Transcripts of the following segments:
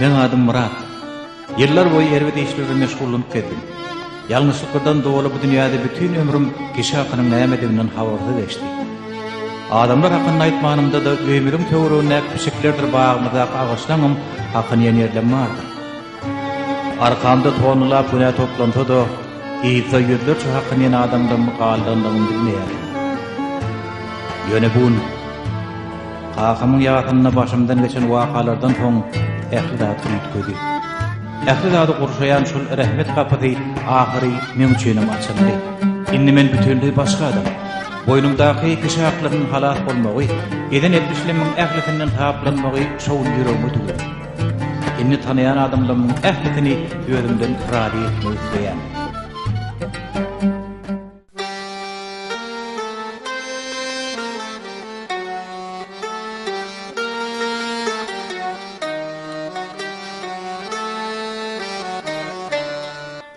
Men adım Murat. Yıllar boyu erwede işlerle meşgullanyp geldim. Ýalňyşlykdan dowuly bu dünýäde bütün ömrüm kişi hakynyň nämediginiň habarda geçdi. Adamlar hakyny aýtmanymda da ömrüm töweregine pikirlerdir bagymyza agaçlaňym hakyny ýerlenmädi. Arkamda tonulap güne toplantı da ýyza ýüzlerçe hakyny ýene adamdan mukallanyny bilmeýär. Ýöne bun Kakамyň ýatynyna başymdan geçen wakalardan soň ähli zat ýetgedi. Ähli zat gurşaýan şol rahmet kapydy ahyry men üçin açyldy. Indi men bütünlüği başga adam. Boynumdaky kişi haklarynyň halas bolmagy, eden etmişleriň ählitinden taplanmagy şol ýüregime tugdy. Indi tanayan adamlaryň ählitini ýörümden irade etmek isleýän.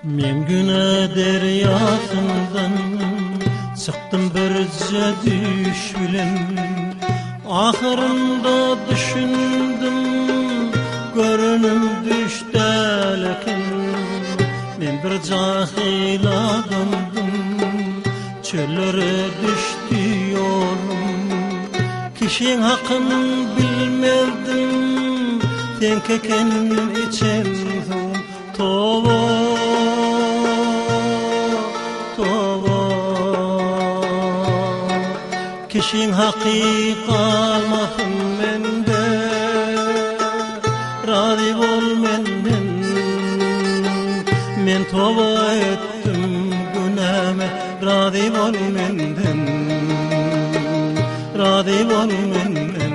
Men güne deryasından çıktım birce düş bilen. Ahırında düşündüm görünüm düştelekin. Men bir cahil adamdım, çöllere düştü yolum. Kişinin hakkını bilmezdim, tenkeken içerim tova. Kişin hakikalmasın mende, razı bol menden. Men tova ettim günahme, razı bol menden, razı bol menden.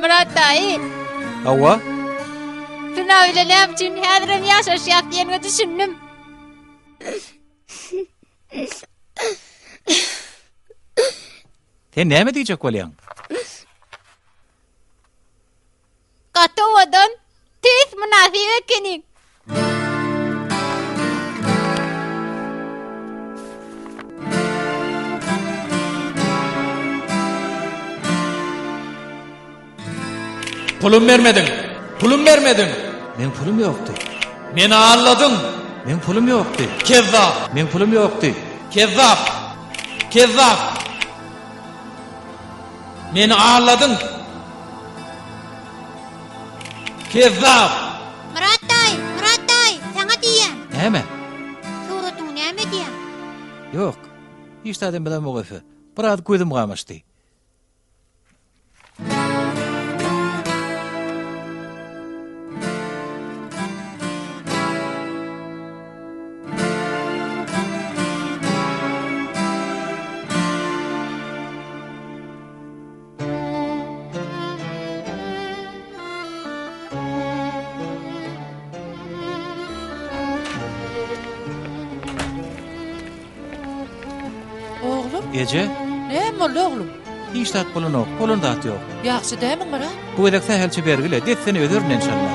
Murat dayı, Awa, şuna öylelem için häzirim ýaşaşýak diýenige düşündüm. sen näme diýjek bolýan? Gaty odan tez münafik ekenik. Pulum vermedin. Pulum vermedin. Men pulum ýokdy. Meni ağırladın. Men pulum ýokdy. Kezzap. Men pulum ýokdy. Kezzap. Kezzap. Meni ağırladın. Kezzap. Murat dayı, sana diýen. Näme? Suratyň näme diýen? Ýok. Hiç tadım bilen mogafa. Biraz gözüm gamaşdy. Oğlum, Ece, näme boldy oğlum? hiç tat pulun yok. Pulun da ýok. Ýaxşy dämi Murat? Bu edek sähelçi bergile, detseni ödürün inşallah.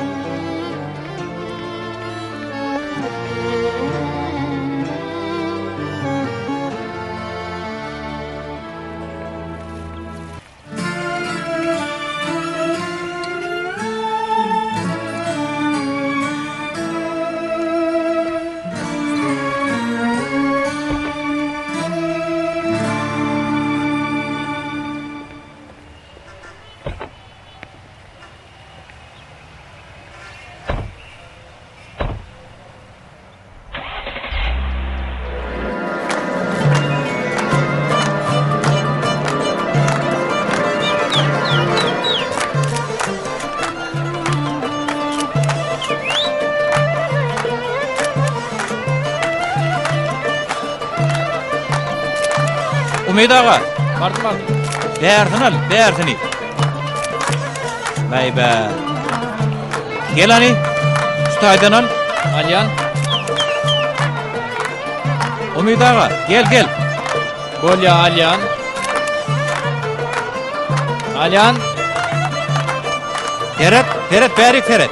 Umid ağa, Bardım. değersin al, değersini. Vay be. Gel hani, şu taydan al. Alyan. Umid ağa, gel. Golya Alyan. Alyan. Ferhat, berik Ferhat.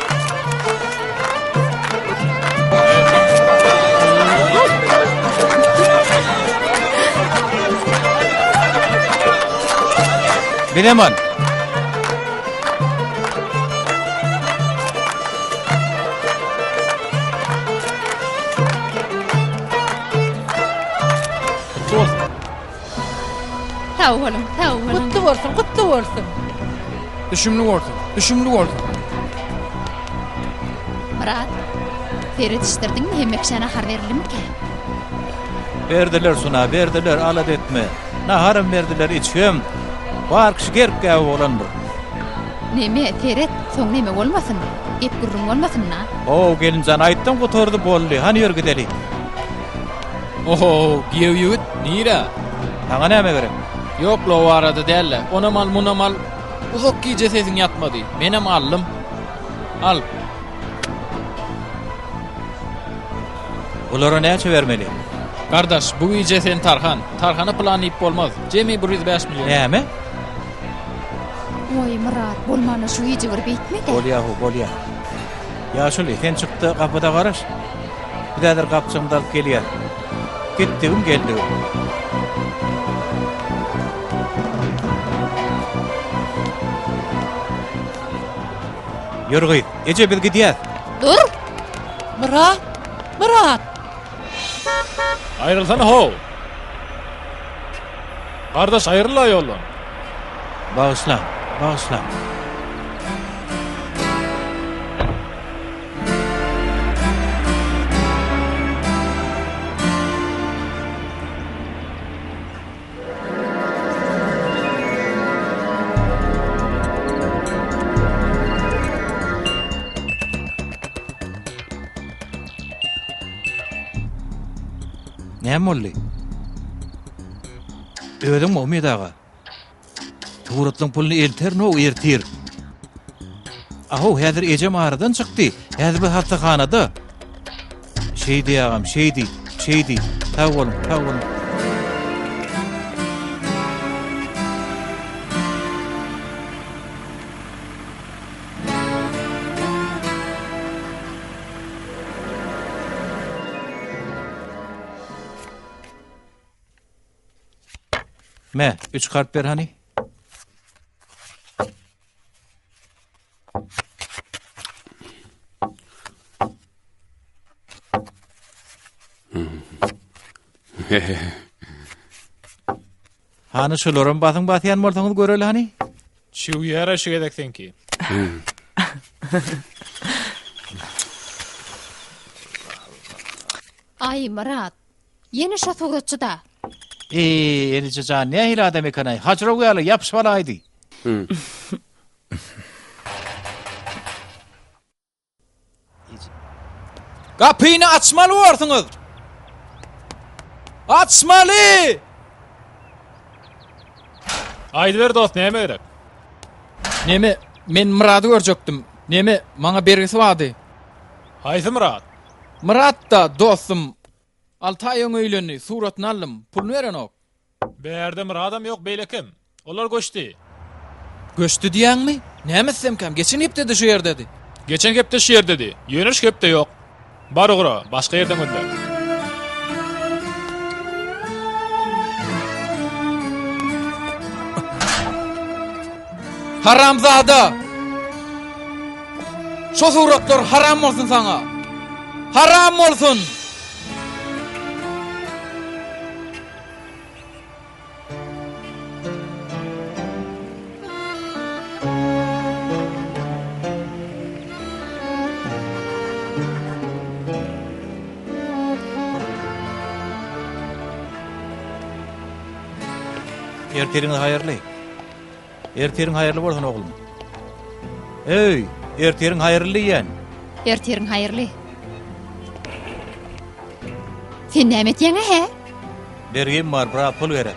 Bilemon. Taw bolun, taw bolun. Kutlu bolsun. Düşümlü olsun. Murat, Ferit iştirdin mi? Hemmek şana har verildi mi ki? Verdiler suna, verdiler, alat etme. Naharım verdiler, içiyorum. Var kişi gerip gâvi olandır. Neme, Ferit, son neme olmasın? Gep gurrun olmasın na? O gelincan ayttan kotordu bolli, hani yer gideli. Oho, giyev yigit, nira? Taňa näme gerek? Yok lo o arada derler. Ona mal muna mal. Uzak giyce sesin yatmadı. Benim allım. Al. Olara näçe vermeli? Kardeş bu giyce sen Tarhan. Tarhan'ı planlayıp olmaz. Cemi 105 milyon. Näme? Oy Murat, bolmana şu iyice bir beytme de. Bolya. Ýaşuly, sen çykdy, kapıda garaş. Bir dadyr kapçyňda alyp gelýär. Gitdim, geldim. Yürgüy, ece biz gidýär. Dur! Murat. Ayrılsana ho. Kardeş ayrıla yoldan. Bağışla. Näme boldy? Ödüm Umid ağa. Tuğratlyň pulny ertir. Aho, häzir ejem aradan çykdy. Häzir bir hastahanada. Şeydi ağam, şeydi. Taw bolun. Me, 3 kart ber hani. Hani şolaryň basyň basýan bolsaňyz göreli hani. Şu yere şu edeksen ki. Ay Murat, yeni şo tuğratçıda. Enice can ne hil adam ekanay. Hacra uyalı yapışmalaydı. Kapıyı açmalı orsunuz. Açmalı. Aydı ver dost neyme gerek? Nemi, men Murat'ı görecektim. Nemi, bana bergisi vardı. Haysi Murat. Murat da dostum. Altay'ın öyleni, suratını aldım. Pulunu veren ok. Beýerde Murat'am yok beylekim. Olar goşdy. Göçtü diyen mi? Nemi semkem? Geçen hep dedi şu yer dedi. Geçen kepde şu yer dedi. Yönüş kepde yok. Bar oğra, başka yerden gönder. Haramzada. Şu suratlar haram olsun sana. Haram olsun. Erteriň hayırly. Erteriň hayırly bolsun oglum. Ey, erteriň hayırly ýen. Erteriň hayırly. Sen näme etýäň he? Bergim bar, bra pul berek.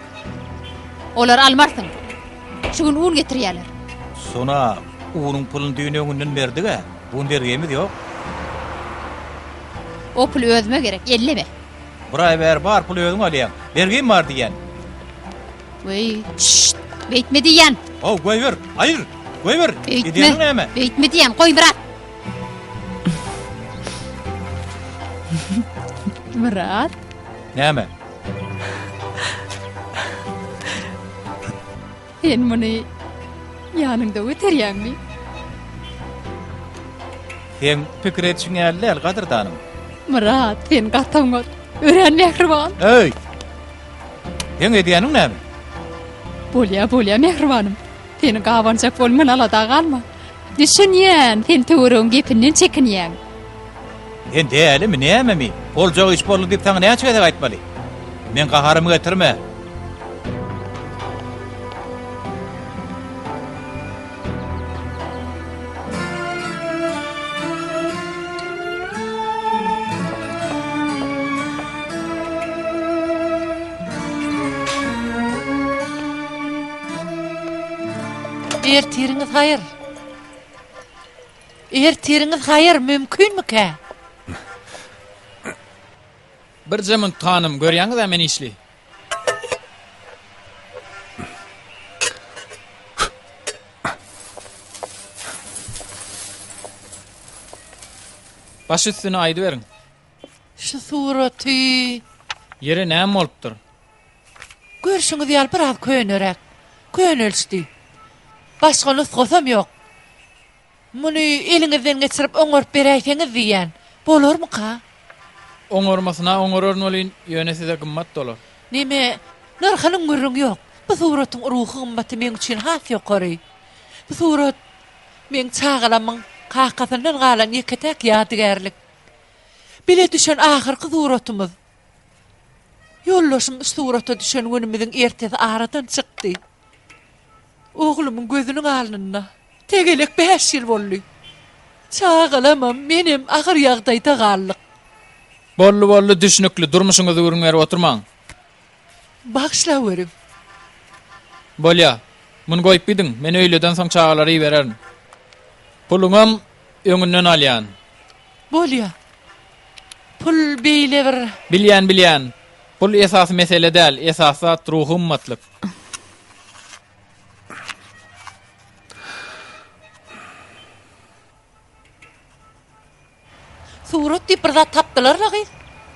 Olar almarsın. Şu gün un getirýärler. Sona uunun pulun düýnüňinden berdi-ge. Bun bergemi ýok. O pul özüme gerek, elleme. Buray ber bar pul özüň alýan. Bergem bar diýen. Wey, şşt, beýtme diýen. O goý ber. Hayır. Goý ber. Edýäň Beýtme. näme? Beýtme diýen, goý Murat. Murat, Näme? sen muny ýanynda öterýärmi? Sen pikir etişiň ällä gadyrdanym. Murat, sen gataňat. Ören mehriban. Ey. Sen edýäniň näme? Bolya mehribanym. Seni gawanjak bolman alada galma. Düşünýän, sen töwerüň gepinden çekinýän. Sen dälimi näme? Boljak iş boldy diýip taňa näçe gedek aýtmaly? Men gaharymı getirme. Ertiriniz hayır. Ertiriniz hayır mümkünmü? Bir jemyn tanym görýäňiz men işli. Baş üstüne aýdy beriň. Şu suraty Yere näme bolupdyr? görüşüňiz ýaly biraz könörek. Könölçdi. Başga nusgasam ýok. Muny eliňizden geçirip oňorup beräýseňiz diýen. Bolarmy ka? Oňormasyna oňororun bolýan ýönesi de gymmat dolar. Nime? Narxanyň görüň ýok. Bu suratyň ruhy gymmaty men üçin has ýokary. Bu surat men çağalamyň kakasyndan galan ýeketek ýadygerlik. Bile düşen ahyrky suratymyz. Ýollaşym surata düşen günümiziň ertesi aradan çykdy. Oğlumun gözünün alnına. Tegelek 5 ýyl boldy. Çağalamam menim agyr ýagdaýda gallyk. Bollu düşnükli durmuşuňyzy görüňär oturmaň. Bagşla werim. Bolýa. Muny goýup bidiň, men öýleden soň çağalary bererim. Puluňam öňünden alýan. Bolýa. Pul beýle bir. Bilýän. Pul esas mesele däl, esasat ruhum matlyk. Surat diýip bir zat tapdylar lagy.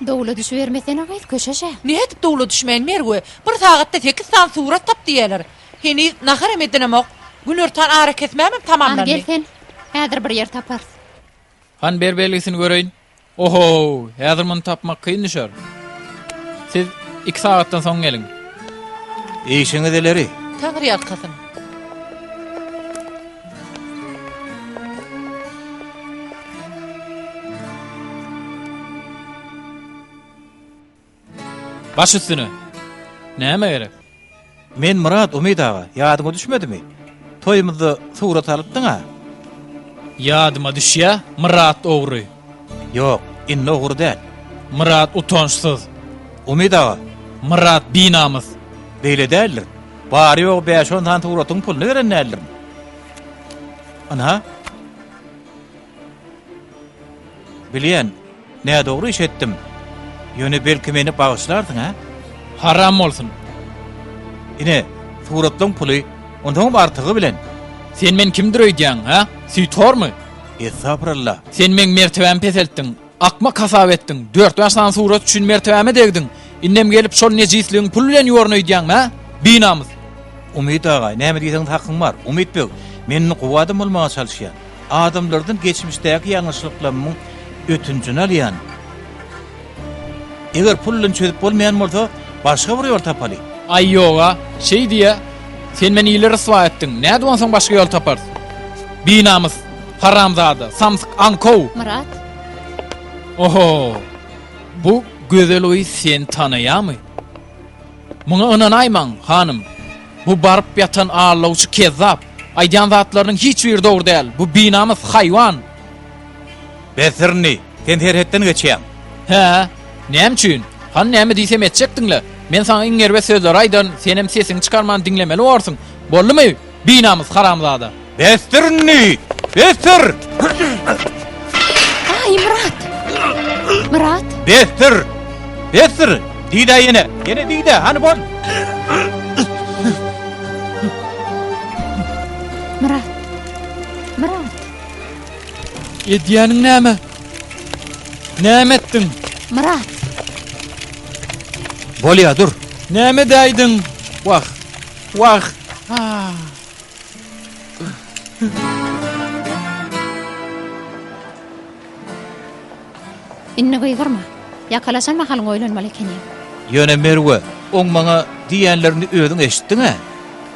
Dowla düşbermesene gaýt köşeşe. Niye etip dowla düşmeýän merwe? Bir sagatda 8 saat surat tap diýerler. Heni nahar emedinemok. Günörtan ara kesmämem An tamamlandy. gelsen, häzir bir yer tapars. Han ber belgisini göreyin. Oho, häzir muny tapmak kyn düşer. Siz 2 saatdan soň gelin. Eşiňiz eleri. Taňry ýatkasyn. Baş üstüne. Näme gerek? Men Murat Umid ağa, ýadyňa düşmedimi? Toýumyzda surat alypdyň ha? Yadıma düşýär, Murat ogry. Ýok, inne ogry däl. Murat utançsyz. Umid ağa, Murat binamyz. beýle däldir. Bary ýok 5-10 tan suratyň puluny berenler. Ana? Bilýän, näde dogry iş etdim. Ýöne belki meni bagyşlardyň ha? Haram bolsun. Ine, suratlaryň puly, ondan bartygy bilen. Sen men kimdir öýdýäň, ha? Süýtormy? Estağfurullah. Sen men mertebämi peseltdiň, akma kasap etdiň, 4 ýaşdan surat üçin mertebämi degdiň. Innem gelip şol nejisligiň pul bilen ýornaýdýäň, ha? Binamyz. Umid ağa, näme diýseň hakyň bar. Umid bek, meni guwadym bolmaga çalyşýan. Adamlardan geçmişdäki ýalňyşlyklarymyň ötünjini alýan. Eger pullun çözüp bolmayan bolsa, başga bir ýol tapaly. Ay yoga, şey diýe, sen meni ýyly ryswa etdiň. Näde bolsaň başga ýol tapar? Binamyz, haramzada, samsyk ankow. Murat, Oho, bu gözel oy sen tanıýamy? Muňa ynanaýmaň, hanım. Bu barıp ýatan ağlawçy kezzap. Aýdýan zatlarynyň hiç bir dogry däl. Bu binamyz haýwan. Besirni, sen terhetden geçýän. He, näme üçin? Han näme diýsem etjekdiňler? Men sana iňerbe sözler aýdan, senem sesiňi çykarman diňlemeli bolursyň. Boldymy? Binamyz haramzada. Bestirni! Bestir! Ay Murat. Murat. Bestir! Bestir! Dide yine. Yine dide. Hani bol. Murat. Murat. Edýäniň näme? Näme etdiň? Murat. Bolya dur. Näme daýdyň? Wah. Wah. Inni gıygırma. Yakalasan mahalın oylanmalı ekeni. Yöne Merwe. Oň maňa diýenlerini özüň eşitdiňe?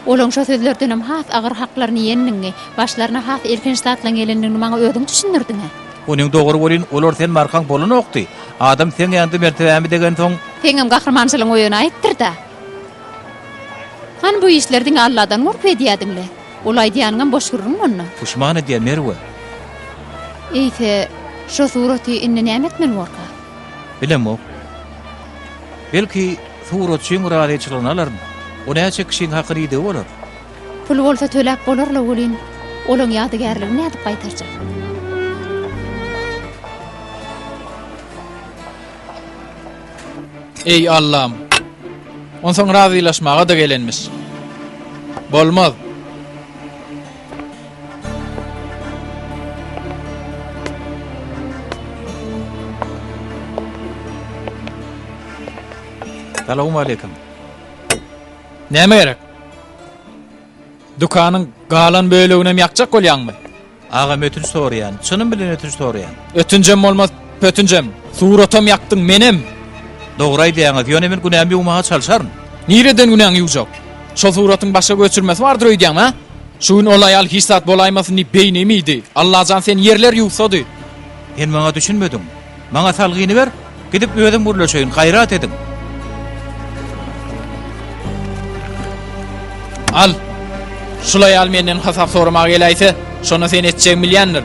Olan şo sözlerdenem has agyr haklaryny ýenniňi, başlaryna has erken statlan gelenini maňa özüň düşündirdiňe. Onuň dogry bolyn olar sen markaň bolan okdy. Adam sen ýandy mertebämi degen soň Teňem gahrmançylyň oýuny aýtdyr da. Han bu işlerdiň Allahdan gorp edýärdiňle. Olay diýanyň boş gurrun onu. puşman edýär Merwe. Eýse, şo suraty inni näme etmeli borka? Bilemok. Belki surat şeň radyçylygyny alarm. O näçe kişiň hakyny ide bolar. Pul bolsa töläp bolarla bolyn. Olaň ýadygärligini nädip gaýtarjak? Ey Allah'ım. Onsoň razylaşmaga da gelenmiş. Bolmaz. Salamu aleykum. Näme gerek? Dukanyň galan bölegine ýakjak bolýanmy? Aga ötünç sorayan, çynım bilen ötünç sorayan. Ötünjem bolmaz, pötünjem. Suratam ýakdyň menem. Dogry aýdýaňyz, ýöne men günämi umaga çalşaryn. Nireden günäň ýuwjak? Şo suratyň başga göçürmesi bardyr öýdýäň ha? Şuň olay al hisat bolaýmasyny beýnemidi. Allahjan sen ýerler ýuwsady. Sen maňa düşünmedin. Maňa salgyny ber, gidip özüm gurlaşaýyn, gaýrat edin. Al. Şulay al menden hasap soramaga gelaýse, şonu sen etjek milýandyr.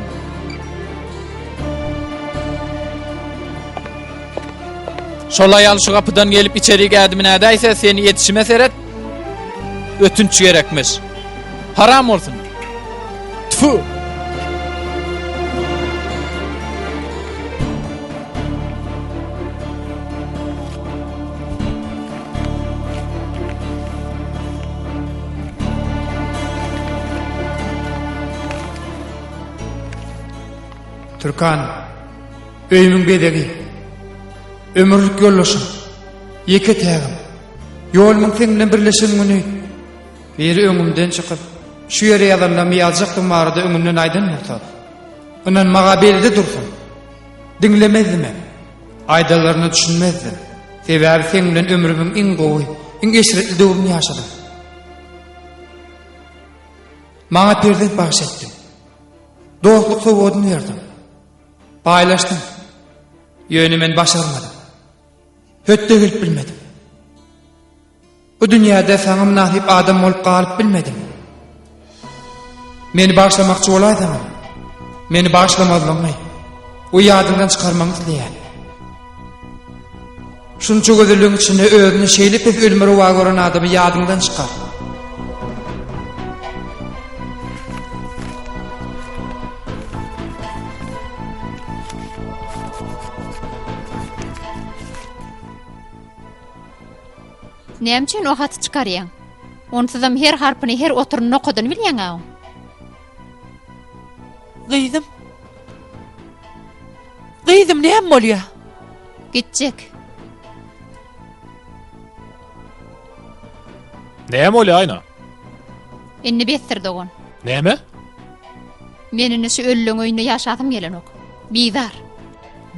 Şolay al şu kapıdan gelip içeri gädimine däýse seni yetişime seret. Ötünç gerekmiş. Haram olsun. Tfu. Türkan, öýümüň bedegi, ömürlük ýollaşym, ýeke tägim, ýolumyň seňle birleşigini biri öňümden çykyp, şu ýere ýazanlamy ýazjakdym barada öňümden aýdan bolsa. Onan maga belide dursun. Dinlemezdim. Aýdalaryny düşünmezdim. Sebäbi seň bilen ömrümiň iň gowy, iň eşretli döwrüni ýaşadym. Maňa perdek bagş etdim. Dostluk sowadyny berdim. Paylaştım. Yönü men başarmadım. Hötte gelip bilmedim. Bu dünyada sana münasip adam olup kalıp bilmedim. Meni bağışlamakçı olaydın. Meni bağışlamazlanmay. O yadından çıkarmanız diyen. Şunçu gözülüğün içinde özünü şeyli pek ölümü ruva gören adamı yadından çıkar. Näme o haty çykarýan? Onsuzam her harpyny, her oturuny okudyny bilýän-ä? Gıydım. Gıydım näme bolýar? Gitjek. Näme bolýar aýna? Inni bestirdi oňa. Näme? Menini şu öllüň öýünde ýaşadym gelenok. Bizar.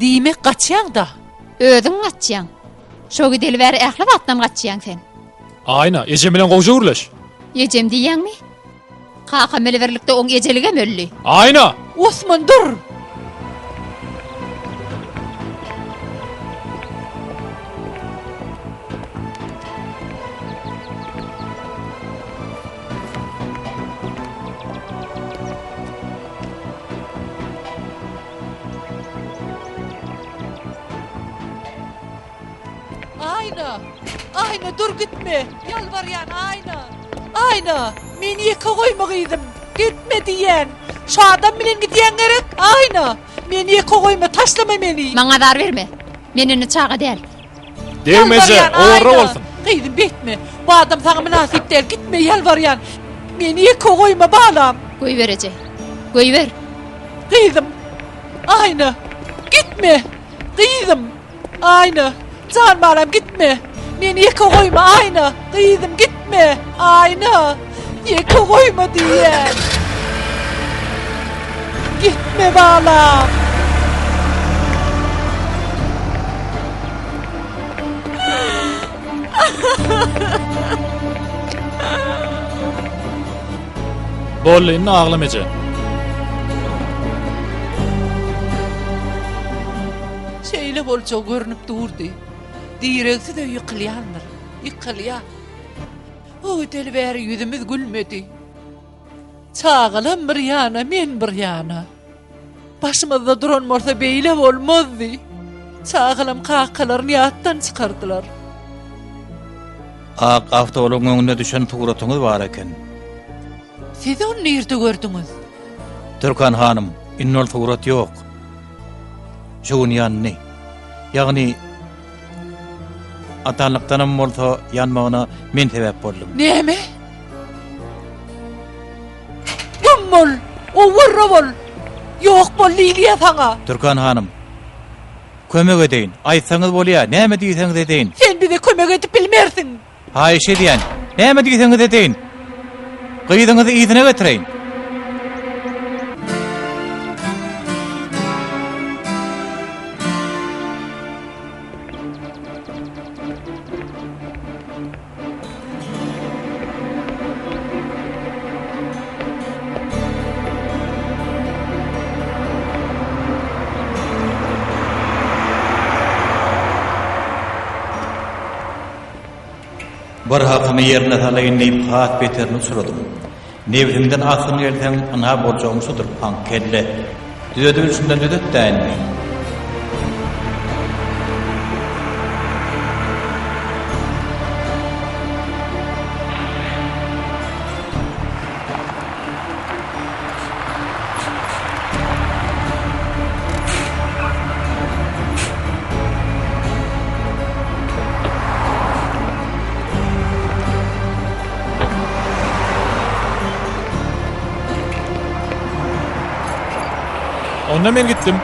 Diýmek gaçýan da. Özüň gaçýan. Şo gideli bäri ähli batnam gaçýan sen. Aýna, ejem bilen gowja gurlaş. Ejem diýäňmi? Kaka meleverlikde oň ejelige mölli. Aýna! Osman dur. Ayna. Ayna dur gitme. Yalvaryan ayna. Ayna. Meni yeke koymagıydım. Gitme diyen. Şu adam bilen gidiyen gerek. Ayna. Meni yeke koyma. Taşlama meni. Maňa dar berme. Menini çağa däl. Degmeze, Yalvaryan, oğurra ayna. olsun. Kıydım bitme. Bu adam sana münasip der. Gitme yalvaryan. Meni yeke koyma bağlam. Goý berejek. Goý ber. Kıydım. Ayna. Gitme. Kıydım. Ayna. Can bağlam gitme. Meni yeke koyma ayna. Kıydım gitme. Ayna. Yeke koyma diyen. Gitme bağlam. Bolly'ni ağlamaca. Şeyle bolça görünüp durdu. Diýrekdi de ýykylýandyr. Ýykylýar. O delbäri yüzümüz gülmedi. Çağılan bir yana, men bir yana. Başımızda duran morsa beýle bolmazdy. Çağılam kakalar niýatdan çykardylar. Ak awtobulun öňüne düşen tuguratyňyz bar eken. Siz onu nerede gördünüz? Türkan hanım, innol tugurat ýok. Şuň ýanny. Ýagny atanlykdanam bolsa ýanmagyna men sebäp boldum. Näme? Gummol, o wurra bol. Ýok bol Liliýa saňa. Türkan hanım, kömek edeýin. Aýtsaňyz bolýar, näme diýseňiz edeýin. Sen bize kömek edip bilmersin. Haýşe diýen, näme diýseňiz edeýin. Gyýdyňyzy ýygyna getireýin. Bir hakymy ýerine salaýyn diýip hat beterini suradym. Nebrimden asyň gelseň ana boljagyň şudur, han kelle. Düzedi üçünden düzet däňmi? Onda men gittim.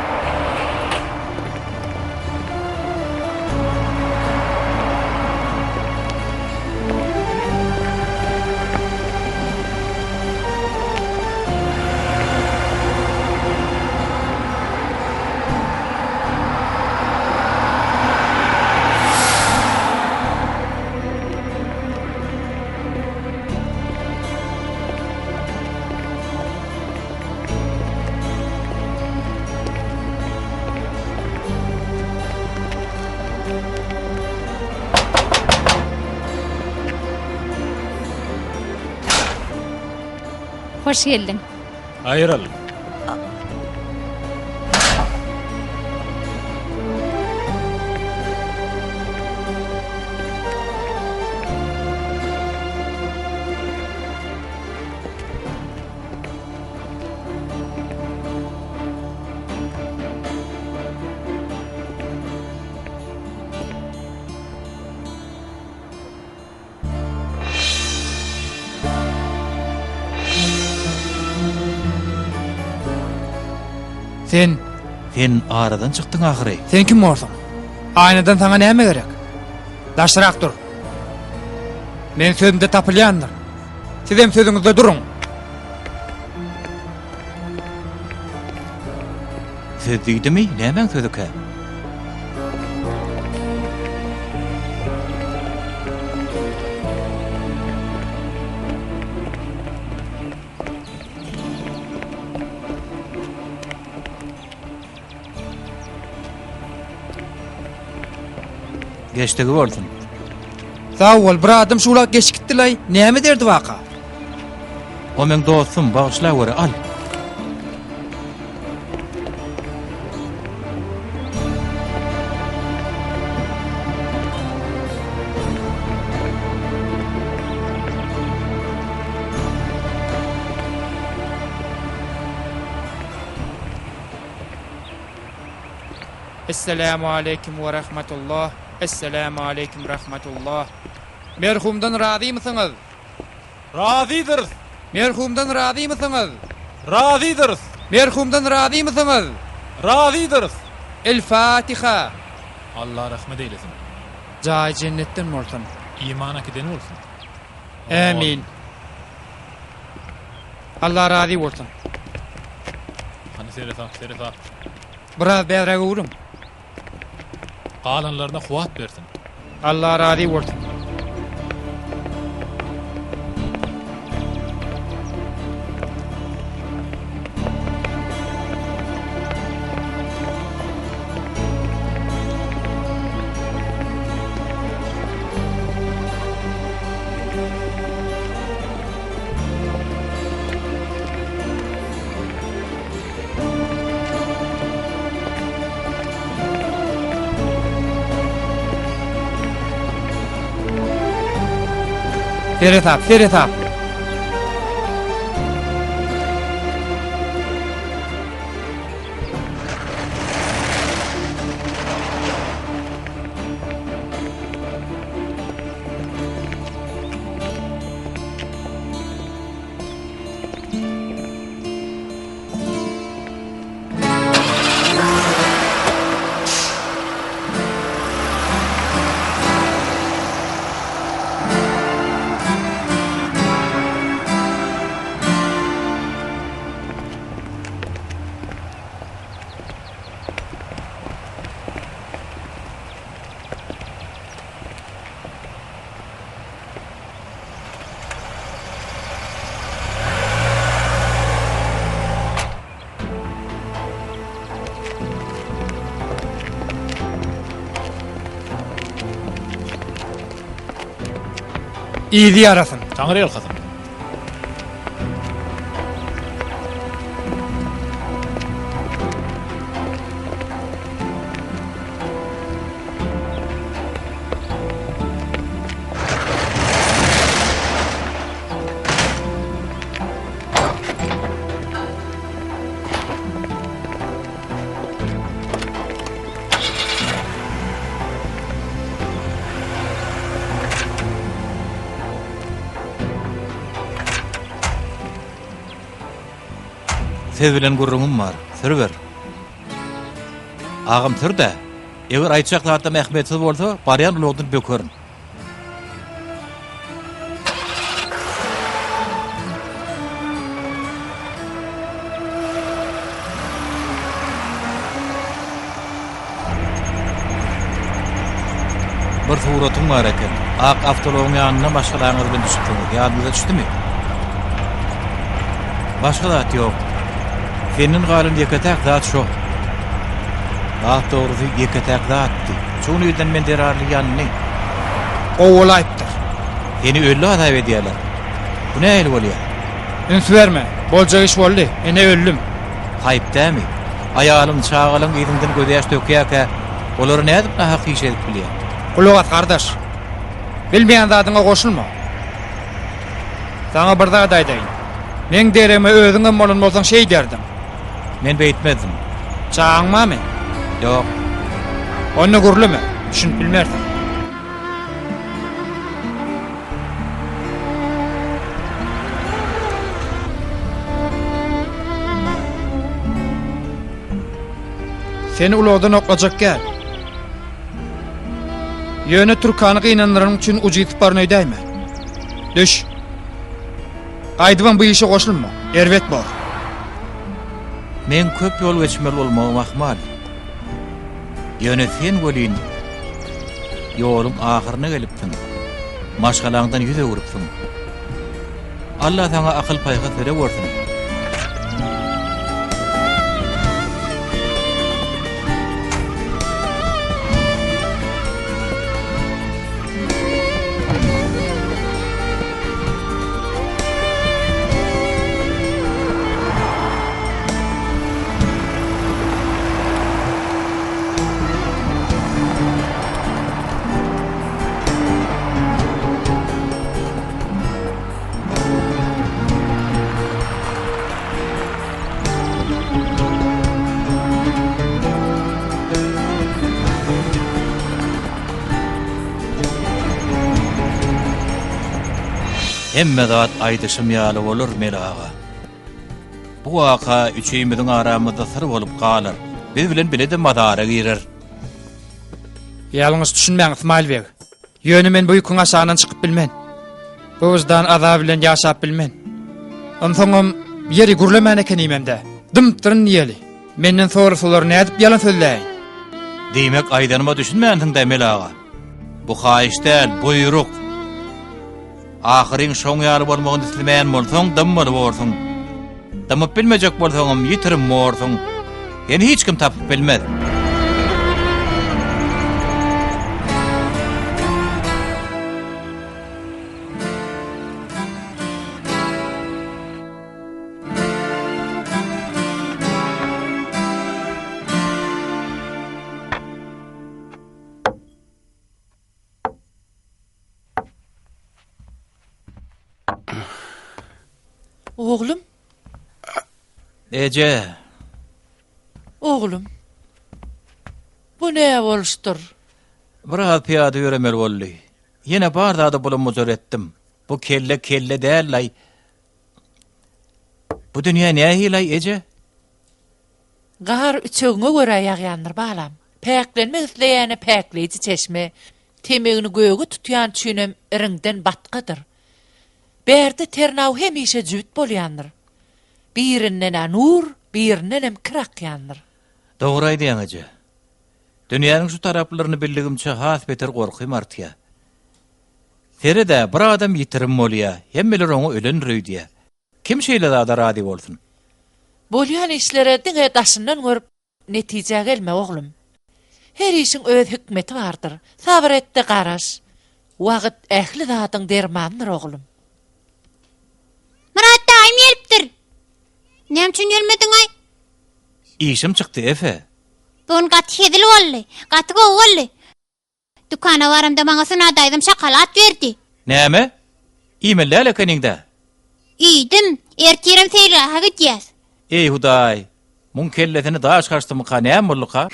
Hoş geldin. Ayrıl. Sen aradan çykdyň ahyry. Sen kim bolsaň? Aynadan sana näme gerek? Daşdyrak dur. Men sözümde tapylýandyr. Siz hem sözüňizde durun. Siz diýdimi? Näme sözdük? Geçdigi bolsun. Sağ ol, bir adam şulak geçikdiler. Näme derdi waka? O men dostum, bagışla göre al. Esselamu aleyküm ve rahmetullah. Esselamu aleyküm rahmetullah. Merhumdan razı mısınız? Razıdırız. Merhumdan razı mısınız? Razıdırız. Merhumdan razı mısınız? Razıdırız. El Fatiha. Allah rahmet eylesin. Cay cennetten mortan. İmana giden olsun. Amin. Allah razı olsun. Hani Serifa. Biraz bäräge urum. Qalanlarına kuvat versin. Allah razı olsun. Feretap. İyiliği yarasın. Tanrı el kızım. Siz bilen gurrumum var. Sürber. Ağam türde. Eger aytjak zatda mehmetsiz bolsa, baryan ulugdyr bökörün. Bir suratum var eken. Ak avtologyň ýanyna başgalaryňyz bilen düşüpdiňiz. Ýadyňyza düşdümi? Başga zat ýok. Senin galyn ýeketäk zat şo. Zat dogry ýeketäk zatdy. Şunu ýerden men derarly ýanyny. O olayıptır. Seni öllü adap edýärler. Bu näme bolýar? Üns verme. Bolca iş boldy. Ene öllüm. Haýyp dämi? Aýalyň çağalyň ýerinden gödäş dökýärkä, olar nädip nahaq iş edip bilýär? Ulugat kardeş. Bilmeýän zadyňa goşulma. Sana bir zat aýdaýyn. Men dereme özüňe molun bolsaň şey derdim. Men beýtmedim. Çağıňmamy? Ýok. Onu gurlumy? Şun bilmerdim. Seni ulogdan oklajak gel. Yöne Türkanı gynandyryň üçin ujiýyp barnaýdaýmy? Düş. Aýdyban bu işe goşulma. Erwet bol. Men köp ýol geçmeli bolmagym ahmal. Ýöne sen bolýyn. Ýoluň ahyryna gelipdiň. Maşgalaňdan ýüze urupdyň. Allah sana akyl paýga bere bersin. Hemme zat aýdyşym ýaly bolar melaga. Bu waka üçüýmüziň aramyzda sır bolup galar. Biz bilen bilede madara girer. Ýalňyz düşünmäň İsmail beg. Ýöne men bu ýüküň aşagynan çykyp bilmen. Bu wızdan azab bilen ýaşap bilmen. Onsoňam ýeri gürlemän ekenimemde. Dymtyryn ýeli. Menden sonra solar nädip ýalan sözläýin. Diýmek aýdanyma düşünmändiň-de melaga. Bu haýyş däl, buýruk. Ahyryň şoň ýaly bolmagyny islemän bolsaň, dymmaly bolsaň. Dymyp bilmejek bolsaňam ýitirim morsaň. Ýani hiç kim tapyp bilmez. Oğlum, Ece, oğlum. Bu ne boluşdur? biraz piyada ýöremel boldy. Ýene barda bulunmaz öretdim. Bu kelle däl lay. Bu dünýä näme lay Ece? Gar üçüňe görä ýagýandyr balam. Päklenme isleýäne päkleýici çeşme, temegini göğü tutýan çünem iriňden batgadyr. Berde ternaw hemişe jüt bolýandyr. Birinden nur, birinden kirak ýandyr. Dogry aýdýan Ece. Dünýäniň şu taraplaryny bildigimçe has beter gorkym artýar. Serede bir adam ýitirim bolýar, hemmeler oňa ölen rüýdýär. Kim şeýle da rady bolsun? Bolýan işlere diňe daşyndan görüp netije gelme oglum. Her işin öz hikmeti bardyr. Sabr etdi garaş. Wagt ähli zatyň dermandyr oglum. Murat daim gelipdir. Nem üçin gelmediň ay? İşim çykdy efe. Bun gat hedil bolly, gaty go bolly. Dukana barymda maňa syna daýdym şakalat berdi. Näme? İmeller ekeningde. Iýdim, ertirem seýle gitýäs. Ey Hudaý, mun kelletini daş karşdymy ka näme bolluka?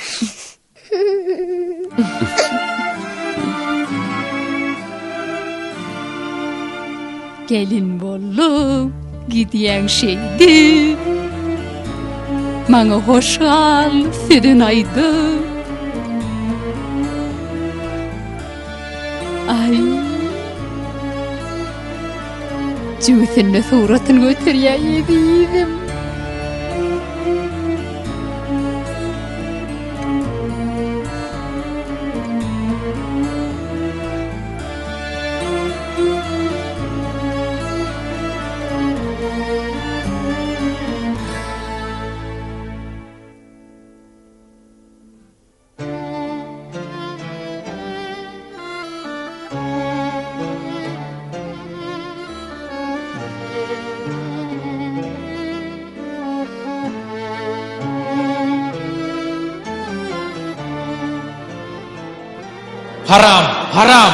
Gelin bollum, gidýän şeýdi. Maňa hoşal, sedin aýdy. Ay. Jüýtünde suratyny göterýär edim. Haram, haram.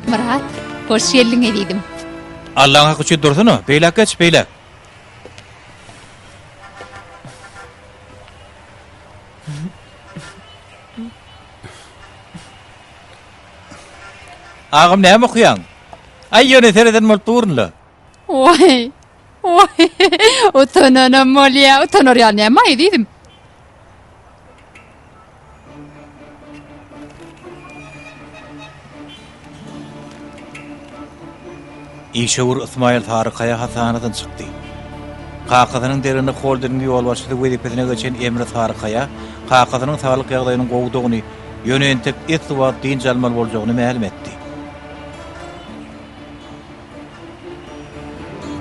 Murat, hoş geldin edim. Allah'a küçük dursun, beylak geç, beylak. Ağam näme okuyan? Ay ýöne sereden molturunla. Oy, utananam molya, utanor ya näme edim. İşewur İsmail Tarıkaya hasanadan çykdy. Kakasynyň derinde holdyny ýol başçy wezipetine geçen Emre Tarıkaya, kakasynyň saglyk ýagdaýynyň gowdugyny, ýönentek etwat diň jalmal boljagyny ma'lum etdi.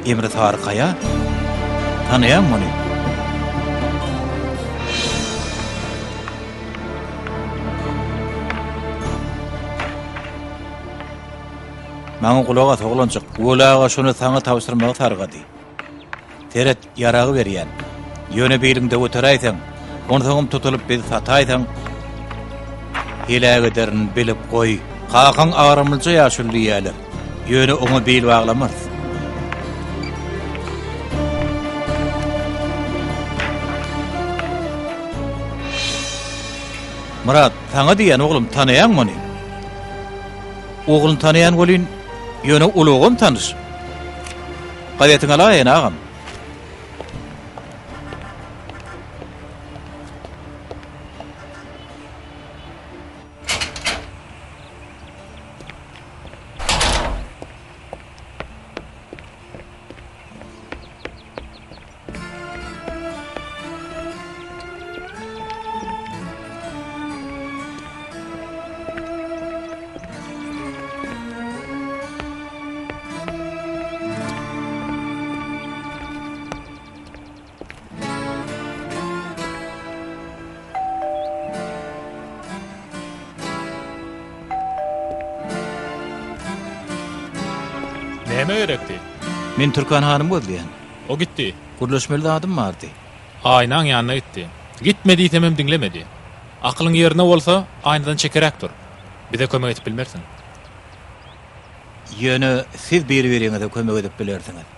Emre Tarıkaya, tanıyan mı onu? Maňa gulaga toglanjak. Gulaga şonu saňa tapşyrmagy targady. Teret yaragy berýän. Ýöne beýliginde öteraýsaň, onu soňam tutulup bir sataýsaň, hiläge derin bilip goý. Qakan aramylja ýaşuldy ýalar. Ýöne oňa beýil baglamaz. Murat, saňa diýen oglum tanaýanmy? Oglun tanaýan bolyn, ýöne ulugam tanış. Gaýatyň alaýan agam. Näme gerekdi? Men Türkan hanym gözleýän. O gitdi. Gurlaşmaly adam bardy. Aynaň ýanyna gitdi. Gitmedi temem dinlemedi. Aklyň ýerine bolsa, aynadan çekerekdir. Bize kömek edip bilmersin. Ýöne siz beri-beriňize kömek edip bilersiňiz.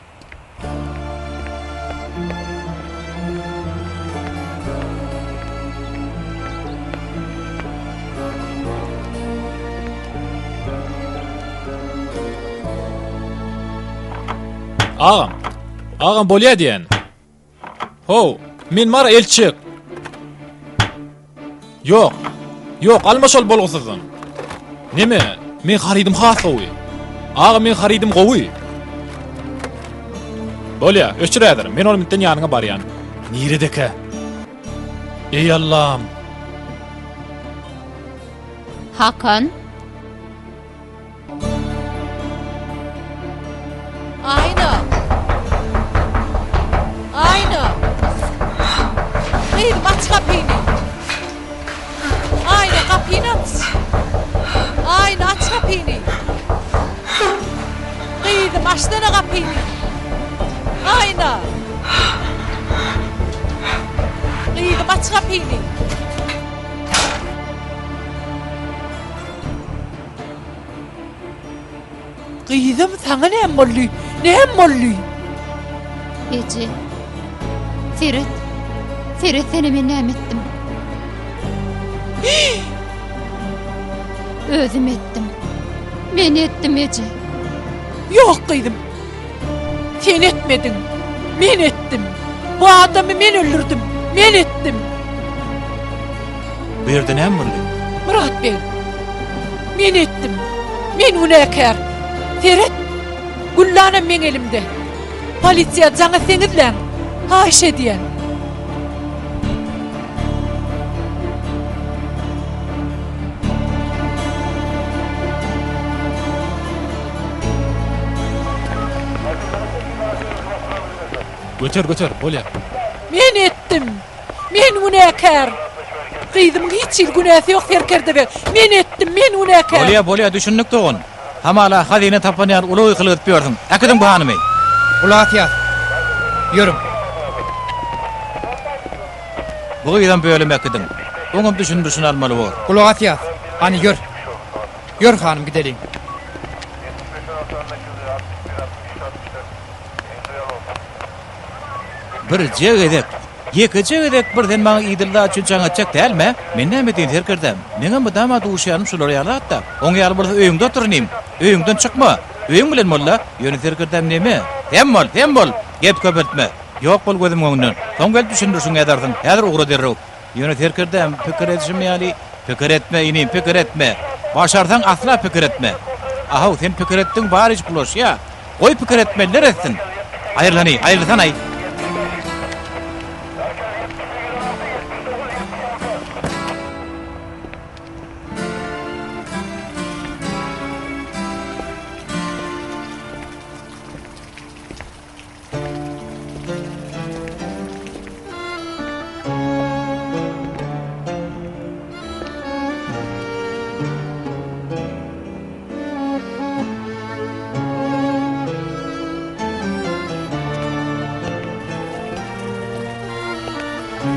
Ağam bolýa diýen. Ho, men mara elçik. Yok, almaşal bolgusyzyn. Neme? Men harydım has gowy. Ağam men harydım gowy. Bolýa, öçürädir. Men onu mitten ýanyňa barýan. Niredeke? Ey Allah'ım. Hakan, Ayna. Qıydım, aç kapıyını. Ayna, kapıyını aç. Ayna, aç kapıyını. Qıydım, açsana kapıyını. Ayna. Qıydım, aç kapıyını. Qıydım, sana ne molly? Ne molly? Ece. Ferit seni men näme etdim? Özüm etdim. Men etdim Ece. Yok qıydım. Sen etmedin. Men ettim. Bu adamı men öldürdüm. Men ettim. Bu ýerde näme boldy? Murat Bey. Men ettim. Men günäkär. Ferit, Gullana men elimde. Polisiýa jaňa seni bilen haýş edýän. Götür, bolýa. Men ettim. Men günäkär. Qıydım, hiç günäsi ýok serkerde be. Men ettim, men günäkär. Bolýa, düşündik dogun. Hamala hazyna tapanýar uly kılıp etýärsiň. Äkidiň bu hanymy? Ulatiyat. Yürüm. Bu ýerden bölüm äkidiň. Oňam düşündürşün almaly bol. Ulatiyat. Hani gör. Gör hanım gidelim. Bir jegedek. Ýeke jegedek birden maňa ýdilda üçin çaňatjak dälmi? Men näme diýip herkerdem. Meňe bu dama duşýanym şular ýalatda. Oň ýaly bolsa öýüňde oturnym. Öýüňden çykma. Öýüň bilen molla, ýöne herkerdem näme? Dembol. Gep köpeltme. Ýok bol gözüm öňünden. Soň gelip düşündürşüň ederdiň. Häzir ugry derrew. Ýöne herkerdem pikir edişim ýaly. Pikir etme, inim pikir etme. Başarsaň asla pikir etme. Aha, sen pikir etdiň bar hiç buloş ýa. Goý pikir etmeler etsin. Aýrlany. Melebe.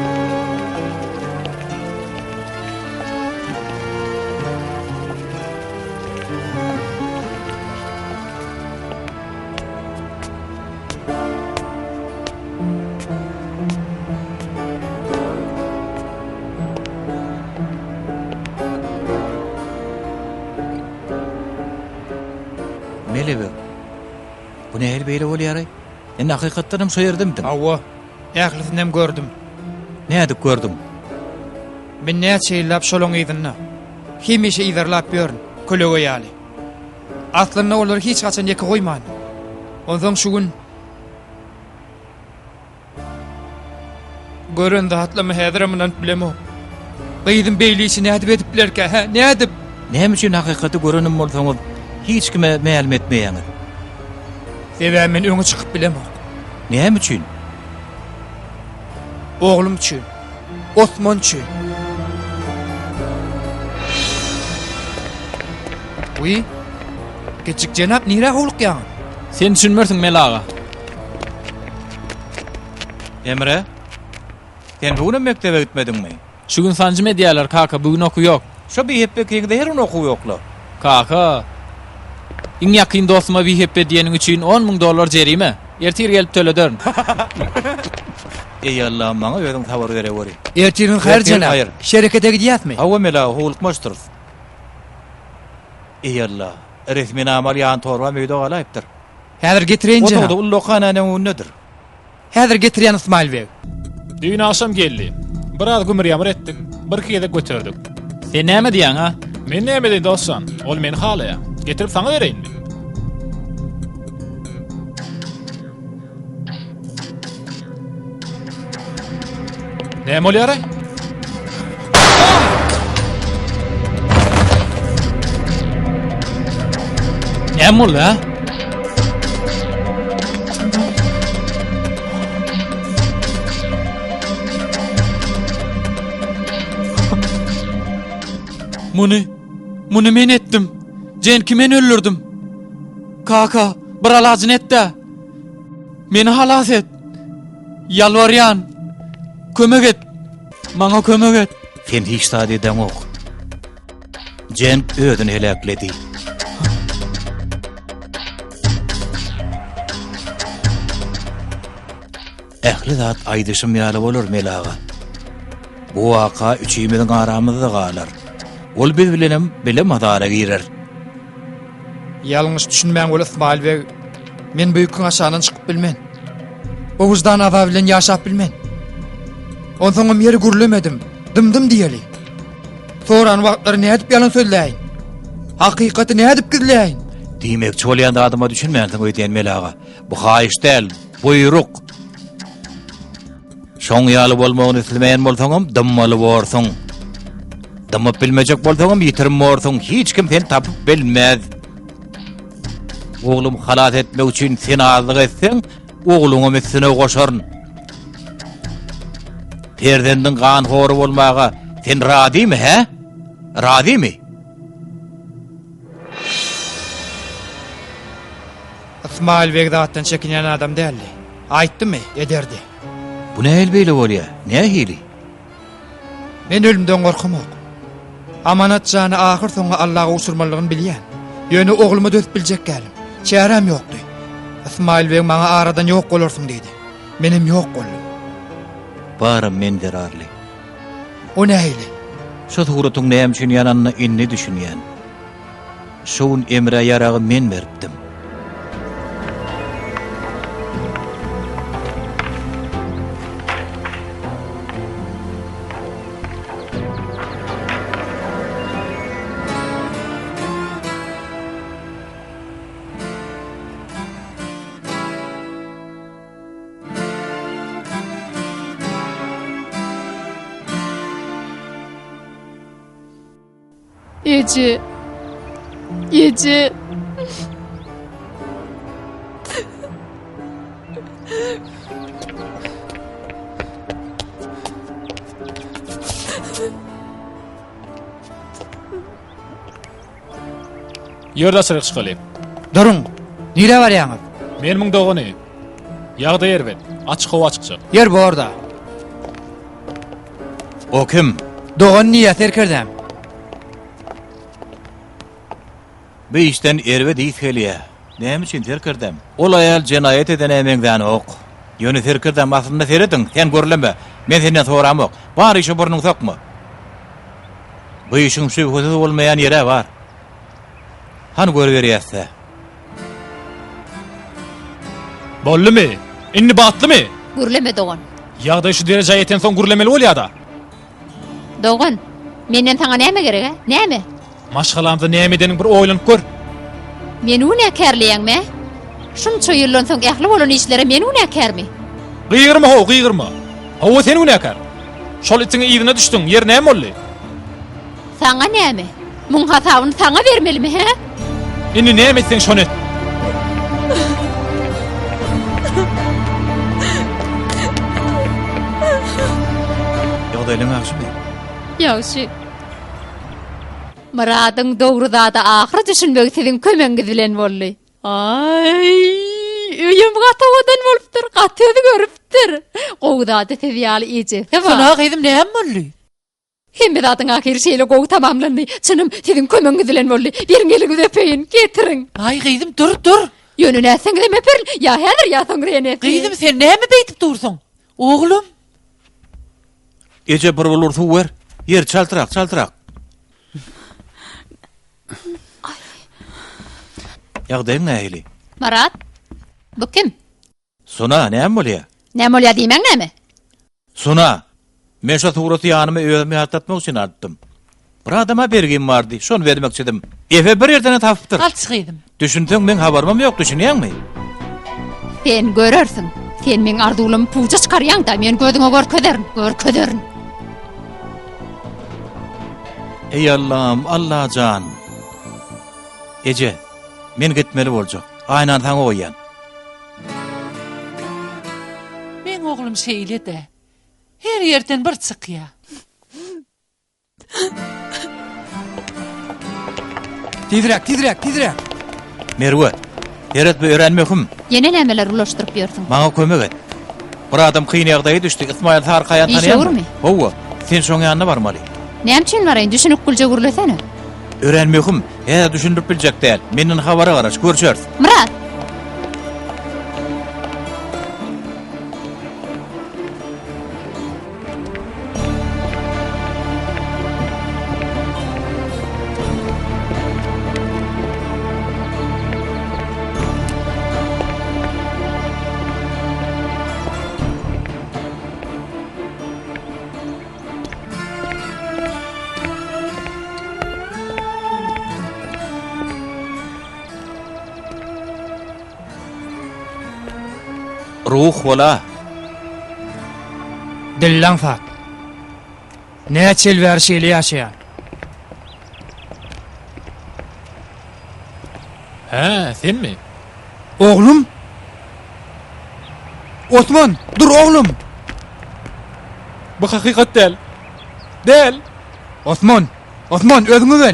Bu nähil beýle bolýar? Indi hakykatdanam şo yerdemdim. Awwa, ählisinden gördüm. Näde gördüm? Men näçe ýyllap şolaň ýydynna. Hemişe ýydarlap ýörün, kölege ýaly. Aslynda olar hiç gaçan ýeke goýman. Ondan şu gün görende hatlama häzirimden bilemo. Beýdim beýlisi nädip ediplerke, ha, nädip? Näme üçin hakykaty görenim bolsaňyz hiç kime ma'lum etmeýäňiz? Sebäbi men öňe çykyp bilemo. Näme üçin? Oğlum üçün, Osman üçün. Uy, keçik cenap nire howluk ýaň? Sen düşünmersiň Melaga. Emre? Sen bugün mektebe gitmedinmi? Şu gün sancım ediýärler kaka, bugün oku yok. Şo bir hep bekegde her okuw ýokla. Kaka. İň ýakyn dostuma bir hep diýeniň üçin $10,000 jerime. Ertir gelip töledörn. Ey Allah, maňa özüň tabar bere bori. Ertirin her Ertirin cenap, hayır. şerekete gidýärmi? Hawa mela howlukmaşdyr. Ey Allah, resmi amal ýan torba meýde galaypdyr. Häzir getiren O da cenap. ulluqananyň nedir? Häzir getiren İsmail bey. Düýün aşam geldi. Biraz gümür ýamar etdik. Bir kede götürdük. Sen näme diýäň ha? Men näme diýdi dostum? Ol meni halaýa. Getirip saňa bereýinmi? Näme bolýar? Näme boldy ha? Muny men etdim. Jenki men öldürdüm. Kaka, bir alajyn etdi. Meni halas et. Yalvarýan. Kömek et. Maňa kömek et. Sen hiç taýdy edem ok. Cenk özüni helakledi. Ähli zat aýdyşym ýaly bolar Melaga. Bu waka üçüýümiziň aramyzda galar. Ol biz bilenem bilem hadara girer. Ýalňyş düşünmän bol İsmail bey. Men büýüküň aşagyna çykyp bilmen. O wujdan azaby bilen ýaşap bilmen. Onsoňam ýeri gürlemedim. Dymdym diýeli. Soran wagtlary nädip ýalan sözläýin? Hakykaty nädip gizläýin? Diýmekçi bolýan adyma düşünmänsiň öýdýän Melaga. Bu haýyş däl, buyruk. Şoň ýaly bolmagyny islemeýän bolsaňam dymmaly bolsaň. Dymyp bilmejek bolsaňam ýitirmorsaň hiç kim seni tapyp bilmez. Oglum halat etmek üçin sen azlyk etseň, ogluňa mesine goşaryn. Perdenden gan hory bolmaga sen radymy, he? Radymy? İsmail bey zatdan çekinýän adam däldi. Aýtdymy, ederdi. Bu nähil beýle bolýar? Näme hili? Men ölümden gorkamok. Amanat jany ahyr soňa Allaha usurmalygyny bilýän. Ýöne ogluma döp biljek gelim. Çärem ýokdy. İsmail bey maňa aradan ýok bolarsyň diýdi. Menim ýok boldum. Barym men derarly. O nähili? Şo suratyň näme üçin ýananyna inni düşünýän. Şoň emre ýaragy men beripdim. Ece. Ece. Ýerde syryk çykaly. Durun. Nire barýaňyz? 1000 dogany. Ýagda ýerbet. Açyk howa açykçy. Yer bu orada. O kim? Doğan niyet erkerdem. Bu işten erwe deyip geliye. Näme üçin terkirdem? Ol ayal jenayet eden emengden ok. Ýöne terkirdem aslında seredin, sen görlenme. Men senden soram ok. Bar işe burnun sokma. Bu işin şüphesiz olmayan yere var. Han görüverýärse. Bollumy? Inni batlymy? Gürleme Doğan. Ýagdaý şu derejeye ýeten soň gürlemeli bolýar-da. Doğan, menden sana näme gerek ha? Näme? Maşgalamda näme edeniň bir oýlanyp gör. Men une kärleýäňme? Şunça ýyldan soň ähli bolan işlere men une kärmi? Gygyrma ho, gygyrma. Hawa sen unakar. Şol itiňe ýygyna düşdüň, ýer näme boldy? Sana näme? Muň hasabyny sana bermelimi he? Inni näme etseň şonu et. Ýagdaýlaryň ýaşmy? Ýaşy. Muradyň dogruda ahir düşünmek siziň kömeňiz bilen boldy. Ay, öýüm gatawadan bolupdyr, gatydy görüpdir. Gowdady siz ýaly iýje. Sana gyzym näme boldy? Hem bizatyň ahir şeýle gow tamamlandy. Çynym siziň kömeňiz bilen boldy. Biriňeligi öpeýin, getiriň. Ay gyzym dur. Ýönüne seňle mepir, ýa häzir ýa soňra Gyzym sen näme beýtip dursyň? Oglum, Ece bir bolur suw ber. Yer çaltyrak. Ýagdaýyň nähili? Marat, bu kim? Sona näme bolýar? Näme bolýar diýmeň näme? Sona, men şu tuğratu ýanymy özüme hatdatmak üçin artdym. Bir adama bergim bardy, şonu bermek istedim. Efe bir ýerden tapypdyr. alçy gyzym. Düşündiň men habarym ýok, düşünýärmi? Sen görersin. Sen men ardulymy puja çykarýaň da men gözüňe görkezeriň. Ey Allah'ım, Allah can. Ece, men gitmeli boljak. Aynan taňa goýan. Men oglum şeýle de. Her ýerden bir çykýar. Tizrek. Merwe, eretme öğrenmekim. Yene nämeler ulaşdyryp ýörsiň? Maňa kömek et. Bir adam kyn ýagdaýa düşdi. İsmail Tarkaýan İşe tanýarmy? urmy? Owa, sen şoň ýanyna barmaly. Näme üçin baraýyn? Düşünüp gülje gürlesene. Öğrenmekim, düşündirip biljek däl. Menden habara garaş, görşärs. Murat. Ruh wala. Dillan fat. Näçil berşeli ýaşaýar. Ha, senmi? Oglum? Osman, dur oglum. Bu hakikat däl. Däl. Osman, özüňi gel.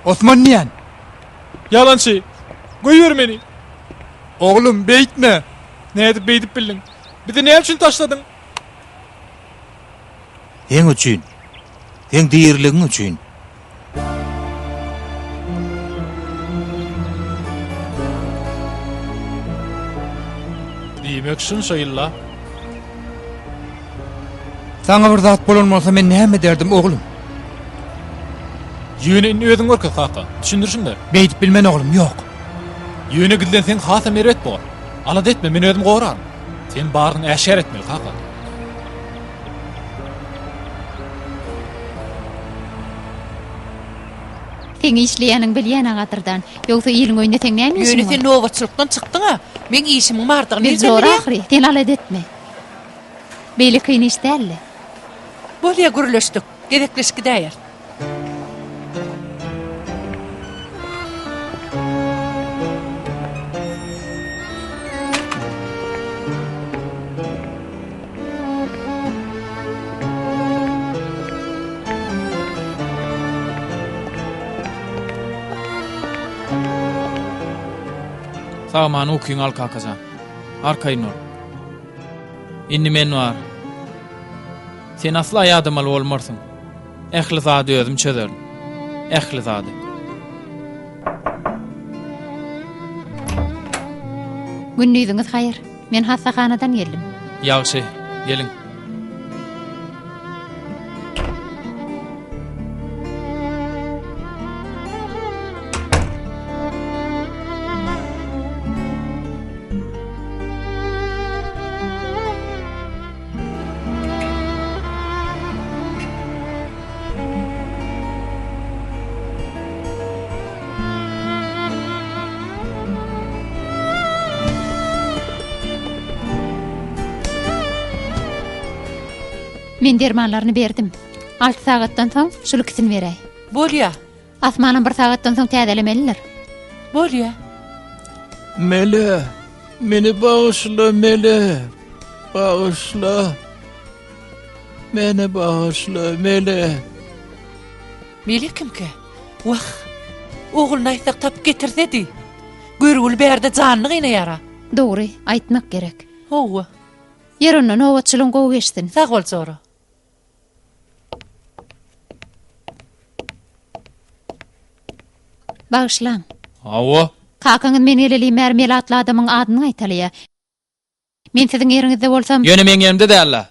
Osman niýen? Yalançy. Goýber meni. Oglum beýtme. Nädip beýdip bildin? Bizi näme üçin taşladyň? Sen üçin. Sen diýerligiň üçin. Diýmek şun şeýilla. Sana bir zat bolanmasa men näme derdim oglum? Ýöne inni özüň görke kaka. Düşündirşindir. Beýtip bilmen oglum, ýok. Ýöne gilden sen hasa meret bol. Alad etme, men özüm goýaram. Sen baryny äşär etmeli kaka. Sen işleýäniň bilýän agatyrdan. Ýogsa ýylyň öýünde sen näme işiň Ýöne var? sen nowaçylykdan çykdyň ha. Men işimiň bardygyny Bir zor ahry. Sen alad etme. Beýle kyn iş däl. Bolýa gürleşdik. Gerekleşki däýer. Sağman okuyun al kakaza. Arkayın ol. İnni men var. Sen asla ýadamaly bolmarsyn. Ähli zady özüm çözerim. Ähli zady. Günnüýüňiz haýyr. Men hasahanadan geldim. Ýagşy, geliň. Men dermanlaryny berdim. 6 sagatdan soň şuluksyny beräý. Bolýa, Asmanam 1 sagatdan soň täzelemeliler. bolýa. Mele, meni bağışla Mele. Bağışla. Meni bağışla Mele. Meli kimke? Wah, oğluna aytsak tap getir dedi. Görgül berde canlı gynayara. Dogry, aýtmak gerek. Owa, Ýerinden owatçylyň gowy geçsin. sag bol sonra. Bağışlan. Awa. Kakaňyz meni eleli mermeli atly adamyň adyny aýtalýa. Men siziň ýeriňizde bolsam, Ýöne men ýerimde dällä.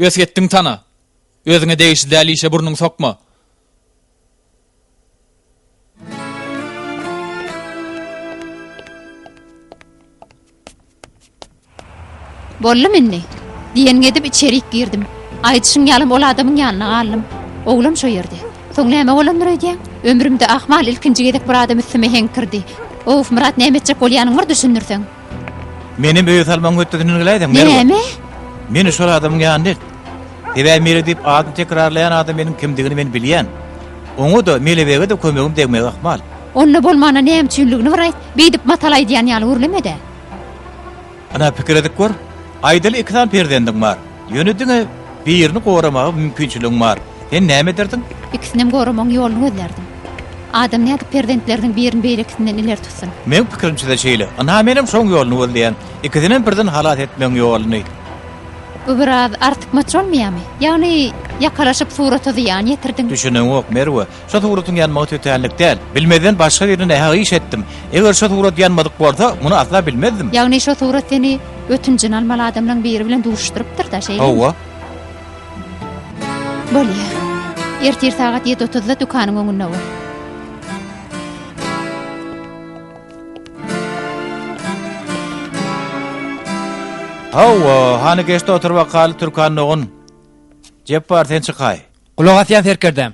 Özgetdiň tana. Özüňe degişli däl işe burnuň sokma. bolla menni. Diýen gedip içeri girdim. Aýdyşyň ýalym ol adamyň ýanyna galdym. Oglum şo ýerde. Soň näme bolandyr diýen? Ömrümde ahmal ilkinji gedek bir adam üstüme heňkirdi. Of, Murat näme etjek bolýanyňy düşünürseň. Menim öýe salmaň ötdüňini biläýdim. Näme? Meni şol adamyň ýanyna Debe mele dip adyny tekrarlayan adam benim kimdigini men bilýän. Oňa da melebege de kömegim degmek ahmal. Onna bolmana näme üçinligini bir aýt. Beýdip matalay diýen ýaly urlemede. Ana pikir edip gör. Aýdyl ikdan perdendiň bar. Ýönüdiňe birini gowramagy mümkinçiligiň bar. Sen näme derdiň? İkisinem goramaň ýoluny gözlerdim. Adam näde perdentlerden birini beýlekisinden iler tutsun. Men pikirimçe de şeýle. Ana menim şoň ýoluny gözleýän. İkisinem birden halat etmeň ýoluny. Bu biraz artykmaç bolmaýarmy? Ýagny ýakalaşyp surata ziýan ýetirdiň. Düşünen ok Merwe. Şo suratyň ýanmagy tötälik däl. Bilmeden başga birine haýyş etdim. Eger şo surat ýanmadyk bolsa, muny asla bilmezdim. Ýagny şo surat seni ötünjin almaly adamlaryň biri bilen duruşdurypdyr da şeýle. Hawa. Bolýa. Ertir sagat 7:30-da dukanyň öňünde bol. Hawa, hani geçti oturma kaly Türkan oğun. Jep bar sen çykay. Kulak atýan serkerdem.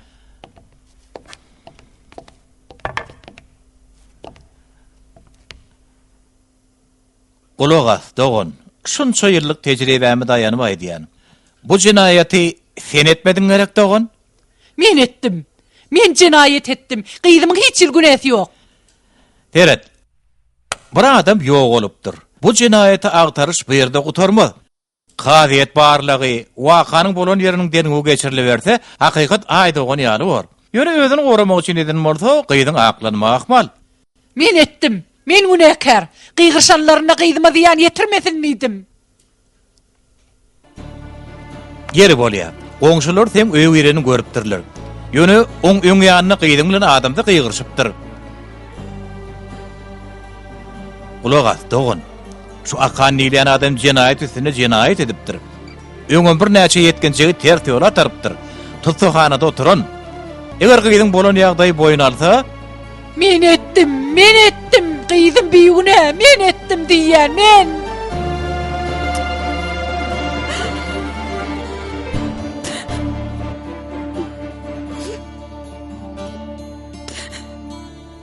Gulagas dogon. Şunça ýyllyk tejribämi daýanyp aýdýan. Bu jinayaty sen etmediň gerek dogon. Men etdim. Men cinayet etdim. Gyzymyň hiç ýyl günäsi ýok. Teret. Bir adam ýok bolupdyr. Bu jinayeti agtaryş bu ýerde gutarmaz. Kaziýet barlygy wakanyň bolan ýeriniň denigi geçirile berse, hakykat aýdygan ýaly bar. Ýöne özüni goramak üçin edin bolsa, gyzyň aklanyma ahmal. Men etdim. Men günäkär. Gygyrşanlaryna gyzyma ziýan ýetirmesin midim? Geri bolýar. Goňşular sen öýe ýerini görüpdirler. Ýöne oň öň ýanyna gyzyň bilen adamdy gygyrşypdyr. Gulagas dogon. Şu akan niýlen adam jinayet üstüne jinayet edipdir. Öňe bir näçe ýetgençigi ters ýol atarypdyr. Tutsahanada oturan. Eger gyzyň bolan ýagdaý boyun alsa, Men etdim. Men etdim. Gyzym biýüne. Men etdim diýen. Men.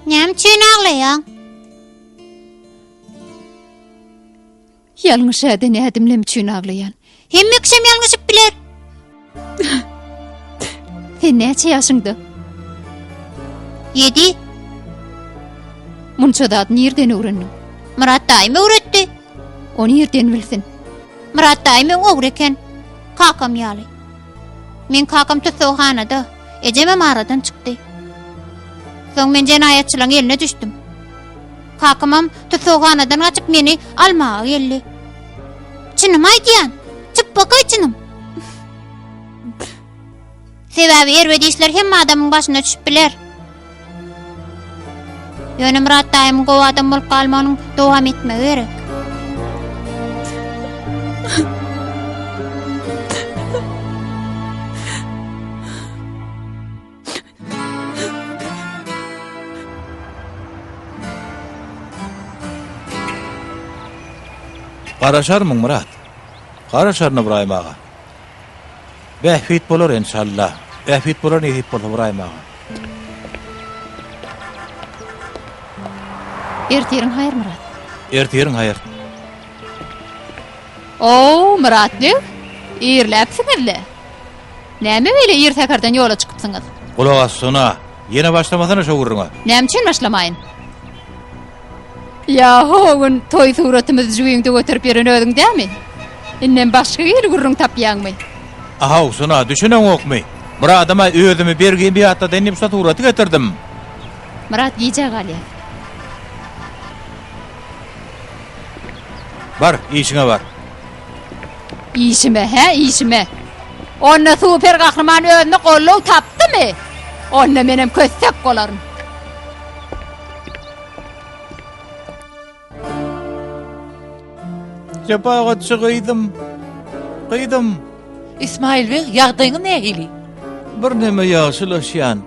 Näme üçin aglaýaň? Ýalňyş äden ädimlem üçin aglaýan. Hemme kişim ýalňyşyp biler. Sen näçe ýaşyňda? 7. Munça da nirden öwrendiň? Murat daýmy öwretdi. Ony ýerden bilsin. Murat daýmy öwreken. Kakam ýaly. Men kakam tutsahanada. Ejeme maradan çykdy. Soň men jenayetçileň eline düşdüm. Kakamam tutsahanadan gaçyp meni almaga geldi. Çynym aýdýan. Çıp bakay çynym. Sebäbi erwedişler hemme adamyň başyna düşüp biler. Ýöne Murat daýym gowy adam bolup galmanyň dowam etmegi gerek. Garaşarmyň Murat? Garaşarny Ibrahim ağa. Bähfit bolar inşallah. Bähfit bolar nähip bolar Ibrahim ağa. Ertiýeriň haýyr Murat. Ertiýeriň haýyr. O Muratly, ýerläpsiňizle. Näme bile ýer täkerden ýola çykypsyňyz? Kulak assana. Ýene başlamasana şo gurruna. Näme üçin başlamaýyn? Ya hogun toy suratymyz jüýüňde göterip ýeren ödüň dämi? Innen başga ýer gurrun tapýanmy? Aha, sana düşünen okmy. Bir adama özümi bergen bir hatta denip suraty getirdim. Murat giýje galýa. Bar, işine var. İşime. Onna super gahryman özüni gollaw tapdymy? Onna menem köstek bolarym. Japaga çygydım. Gyýdym. İsmail Bey, ýagdaýyň nähili? Bir neme ýaşylaşýan.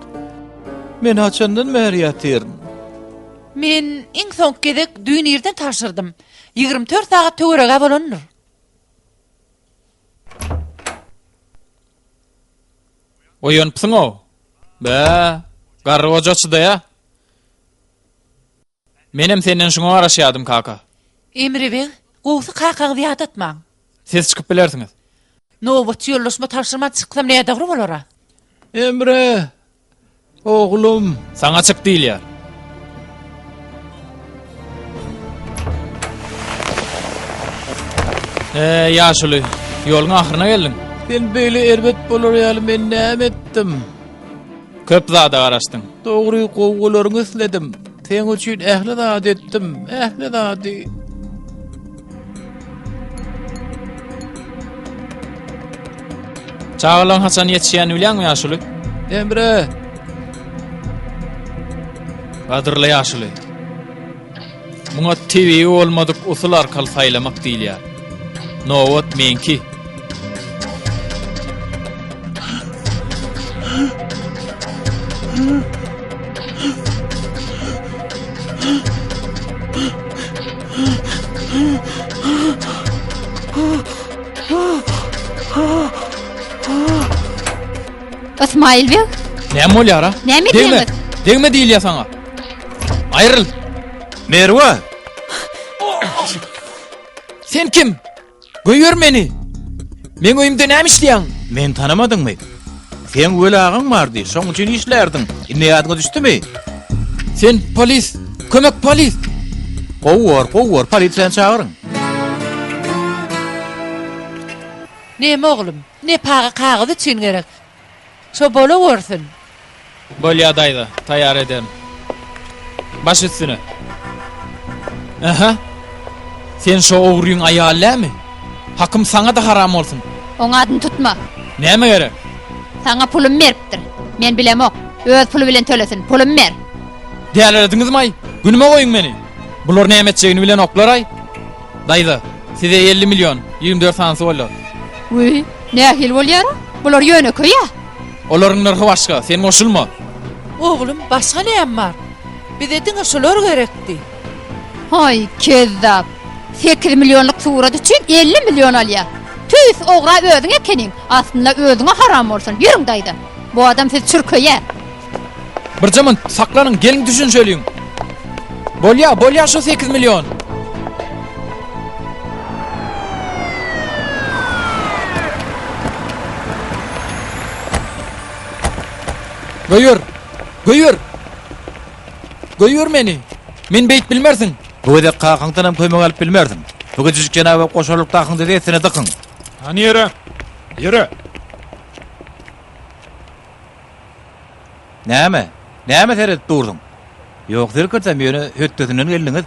Men haçandan bäri ýatyryň. Men iň soňky gezek düýn ýerden taşyrdım. 24 saat töwerege bolandyr. Oýanypsyň o? Bä, garry hojaçyda ya. Menem senden şoňa garaşýadym kaka. Emre Bey, gowsy kakaň ýat atmaň. Siz çykyp bilersiňiz. Nowbat ýollaşma taşyrma çyksam näme dagry bolara? Emre, oğlum. Saňa çyk diýil ýa. Ýaşuly, ýoluň ahyryna geldiň. Ben böyle erbet bolar ýaly men näme etdim? Köp zada garaşdyň. Dogry gowgularyňy isledim. Sen üçin ähli zat etdim, ähli zady. Çağlaň haçan ýetişýän bilýärmi ýaşuly? Emre, Gadyrly ýaşuly. Muňa TV bolmadyk usul arkaly saýlamak diýilýär. Nowat menki. İsmail Bey, Näme bolýar ha? Näme Degme, diýiňiz? degme diýilýär saňa. Aýryl. Merwa. Sen kim? Göýür meni. Men öýümde näme işleýän? Men tanamadyňmy? Sen öle agyň bardy, şoň üçin işlerdiň. Inde ýadyňa düşdümi? Sen polis, kömek polis. Gowur, polisiýany çagyryň. Näme oglum? Ne paga kagyzy üçin gerek? Şo bola görsin. Bolýa daýda, taýýar ederim. Baş üstüne. Aha. Sen şo owruýyň aýalymy? Hakym saňa da haram bolsun. oňa adyny tutma. Näme gerek? Saňa pulum beripdir. Men bilemok. Öz pulu bilen tölesin. Pulum ber. Diýerlerdiňizmi? Günüme goýuň meni. Bular näme etjegini bilen oklar ay. Daýda, size 50 milyon, 24 sansy bolar. Uy, nähil bolýar? Bular ýöne köýä. Olaryň narhy başga, sen goşulma. Oglum, başga näme bar? Bize diňe şolar gerekdi. Hay kezzap. 8 milyonluk surat üçin 50 milyon alýar. Tüs ogra özüň ekeniň. Aslynda özüňe haram bolsun. Ýürüň daýda. Bu adam siz çürköýä. Bir zaman saklanyň, geliň düşün söylüýün. Bolýa şu 8 milyon. Göýür meni. Men beýt bilmersiň. Bu gede kakaňdan kömek alyp bilmerdim. Bu gede jenaba goşalyp takyň dedesine dıkyň. Hani yürü. Näme seret durdyň? Ýok zirketsem ýöne höttesinden geldiňiz.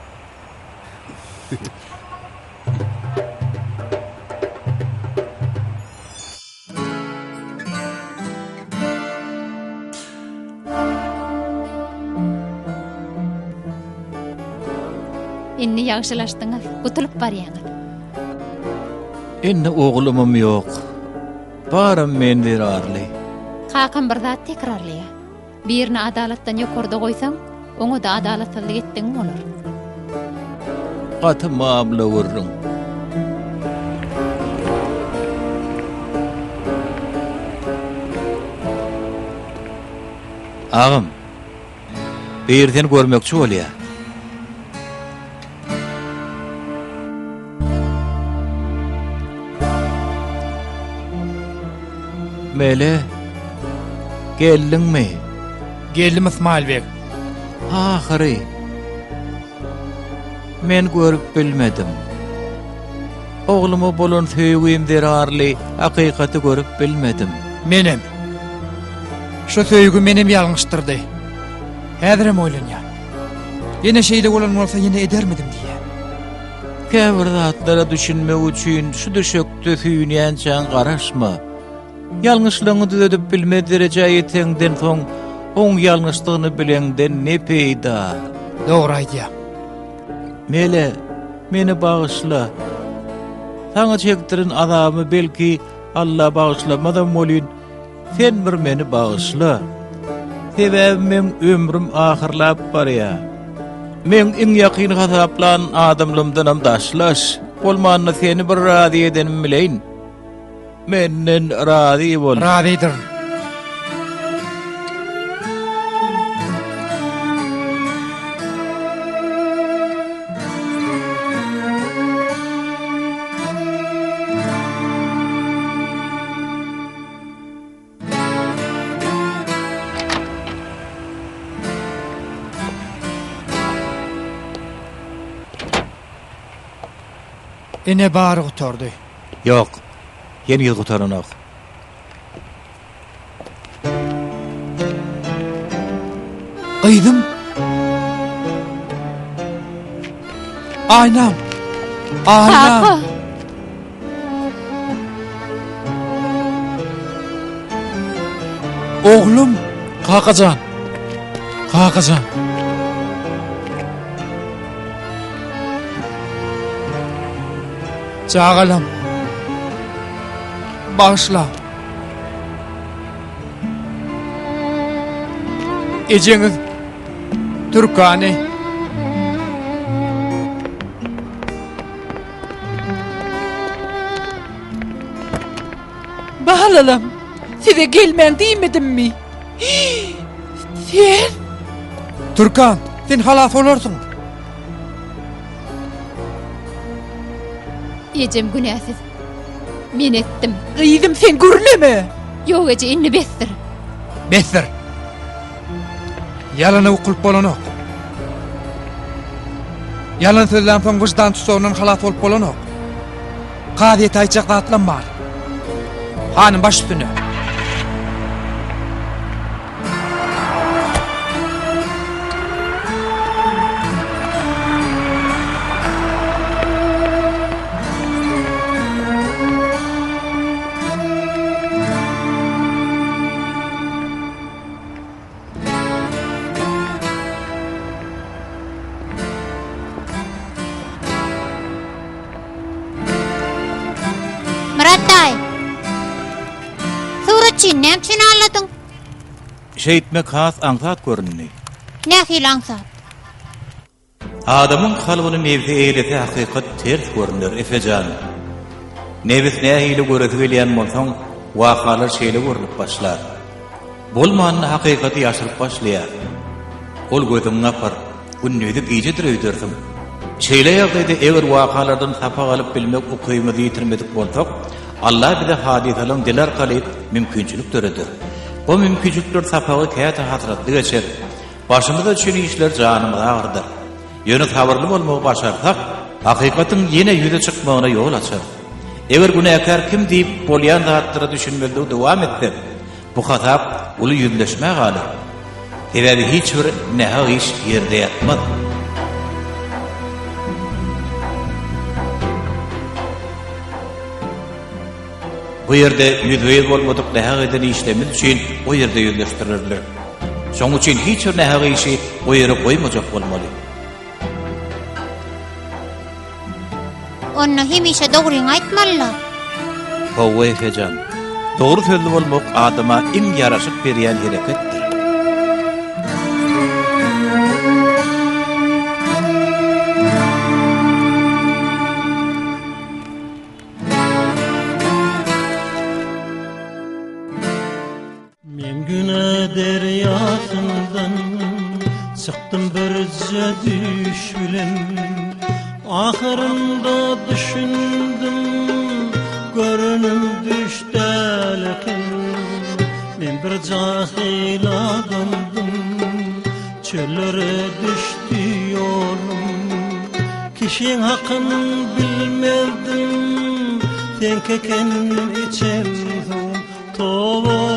Inni ýagşylaşdyňyz, gutulup barýaňyz. Indi oğlumum yok. Barım men derarly. Kakam bir zat tekrarlaya. Birini adalatdan ýokarda goýsaň, oňa da adalatsızlyk etdiň bolar. Gaty mabla wurrun. Ağam, birden görmekçi bolýar. Mele, geldiňmi? Geldim İsmail bey. Ahiri. Men görüp bilmedim. Oğlumu bolan söýgüim derarly, hakykaty görüp bilmedim. Menem. Şu söýgü menem ýalňyşdyrdy. Häzirim oýlanýar. Ýene şeýle bolan bolsa ýene edermidim diýe. Käbir zatlara düşünmek üçin şu düşekde süýnýänçän garaşma. Ýalňyşlygyny düzedip bilme derejä ýetenden soň oň ýalňyşlygyny bilenden ne peýda? Dogry aýdýar. Mele, meni bağışla. Sana çektirin azabı belki Allah bağışlamadan bolýyn. Sen bir meni bağışla. Sebäbim ömrüm ahirlap barýar. Men iň ýakyn gazaplan adamlymdan daşlaş. Bolmanyny seni bir razy edenim bileýin. Menden razy bol. Razydyr. Ene bary gutardy. Yok, yeni yıl gutaranok. Aýdym. Aynam. Aynam. Kaka! Oğlum. Kakacan. Kakacan. Çağalam. Başla. Ejeňiz Türkani. Bahalalım. Size gelmen diýmedim mi? Sen? Türkan, sen halas olarsyň. Ejem günäsiz. Men etdim. Gıydym sen gürleme. Ýok eje inni besdir. Besir. Yalanı okulyp bolanok. Yalan sözlen soň wyjdan tutsagynyň halas bolup bolanok. Gadyet aýjak zatlan bar. Hanym baş üstüne. Murat daý. Suratçy näçe aladyň? Şeýitmek has aňsat görünni. Nähil aňsat? Adamın kalbyny mevzi eýlese hakykat ters görünür efejan. Nebis nähili görüp gelýän bolsaň, wakalar şeýle görünip başlar. Bolmanyny hakykaty ýaşyryp başlaýar. Ol gözüň gapar, günnüdip iýje dirýdirdim. Şeýle ýagdaýda eger wakalardan sapa alyp bilmek ukymyzy ýitirmedik bolsak, Allah bize hadisalaryň diler galyp mümkinçilik töredir. Bu mümkinçilikler sapagy käte hatratly geçer. Başymyza düşen işler janymyza agyrdyr. Ýöne tabarly bolmagy başarsak, hakykatyň ýene ýüze çykmagyna ýol açar. Eger günäkär kim diýip bolýan zatlary düşünmeli dowam etse, bu hatap uly ýüzleşme galyp. Sebäbi hiç bir näha iş ýerde ýatmaz. Bu ýerde ýüzüýe bolmadyk näha eden işlemi üçin o ýerde ýüzleşdirilýär. Şoň üçin hiç bir näha işi o ýere goýmajak bolmaly. Onna hemişe dogryny aýtmalla. Hawa Efejan. Doğru sözlü bolmak adama im yaraşyk berýän hereketdir. Men güne deryasından çıktım birce düş bilen. Ahırında düşündüm görünüm düştelekin. Men bir cahila döndüm çöllere düştü yolum. Kişinin hakkını bilmezdim, tenke kendim içerim. Toba